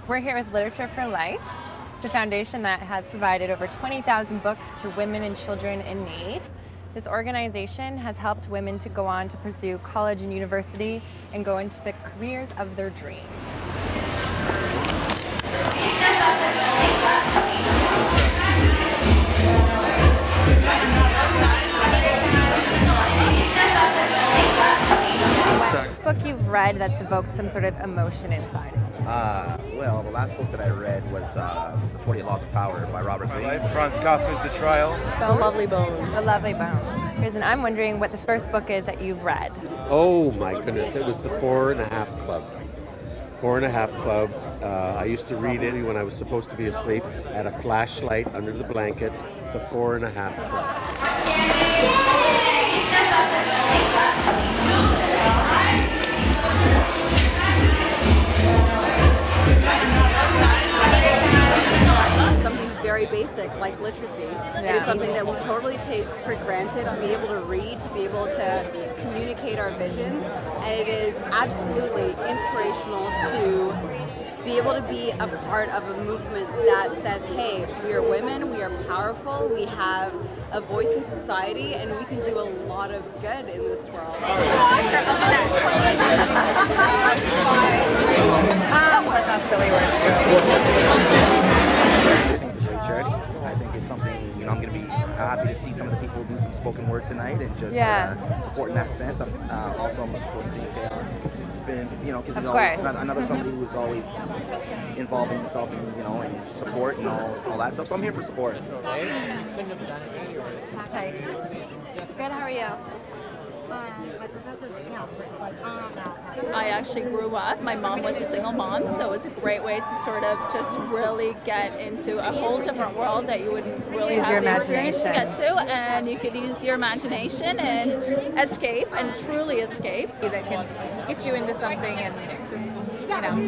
We're here with Literature for Life. It's a foundation that has provided over 20,000 books to women and children in need. This organization has helped women to go on to pursue college and university and go into the careers of their dreams. What's the book you've read that's evoked some sort of emotion inside? Well, the last book that I read was The 48 Laws of Power by Robert Greene. Franz Kafka's The Trial. The Lovely Bones. The Lovely Bones. And I'm wondering what the first book is that you've read. Oh my goodness, it was The 4.5 Club. 4.5 Club. I used to read it when I was supposed to be asleep. I had a flashlight under the blankets. The 4.5 Club. Something very basic like literacy. It is something that we totally take for granted, to be able to read, to be able to communicate our visions, and it is absolutely inspirational to be able to be a part of a movement that says, hey, we are women, we are powerful, we have a voice in society, and we can do a lot of good in this world. Let's ask Billy where it's going. It's a great charity. I think it's something, I'm going to be happy to see some of the people do some spoken word tonight and just support in that sense. I'm looking forward to seeing Chaos spin, because he's always another somebody who is always involving himself in, in support and all that stuff. So I'm here for support. Hi. Good, how are you? My professor's I actually grew up, my mom was a single mom, so it was a great way to sort of just really get into a whole different world that you wouldn't really have the experience to get to, and you could use your imagination and escape, and truly escape. That can get you into something and just,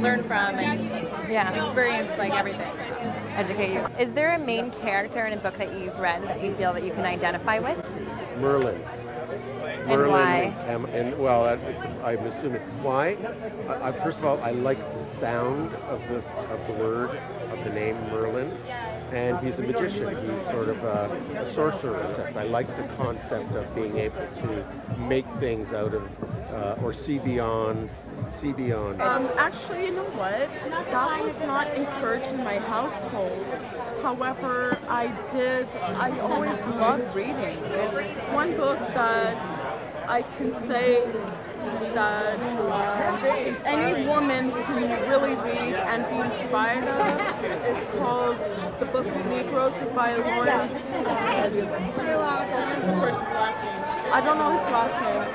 learn from and experience like everything. Educate you. Is there a main character in a book that you've read that you feel that you can identify with? Merlin. And why? I'm assuming why. First of all, I like the sound of the word of the name Merlin, and he's a magician. He's sort of a sorcerer. Except I like the concept of being able to make things out of or see beyond. Actually, you know what? That was not encouraged in my household. However, I always loved reading. One book that I can say that any woman can really read and be inspired of is called The Book of Negroes by Lawrence. I don't know his last name.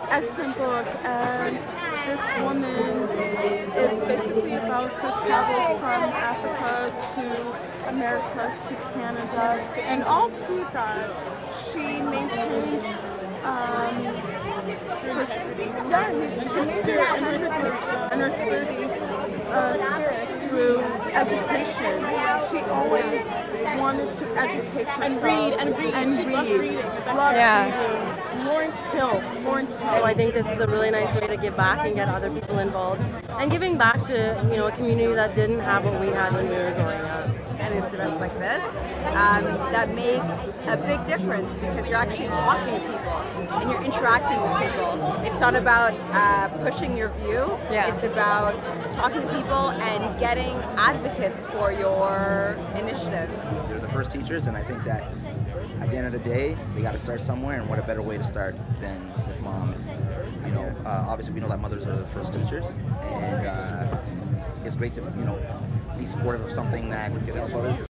Excellent book, and this woman is basically about her travels from Africa to America to Canada, and all through that she maintained her spirit and her spirit through education. She always wanted to educate herself and read. Loved reading. Lawrence Hill. So I think this is a really nice way to give back and get other people involved, and giving back to a community that didn't have what we had when we were growing up. And it's events like this that make a big difference, because you're actually talking to people and you're interacting with people. It's not about pushing your view. It's about talking to people and getting advocates for your initiatives. They're the first teachers, and I think that at the end of the day, they got to start somewhere, and what a better way to start than with mom. Obviously we know that mothers are the first teachers, and it's great to be supportive of something that could help others,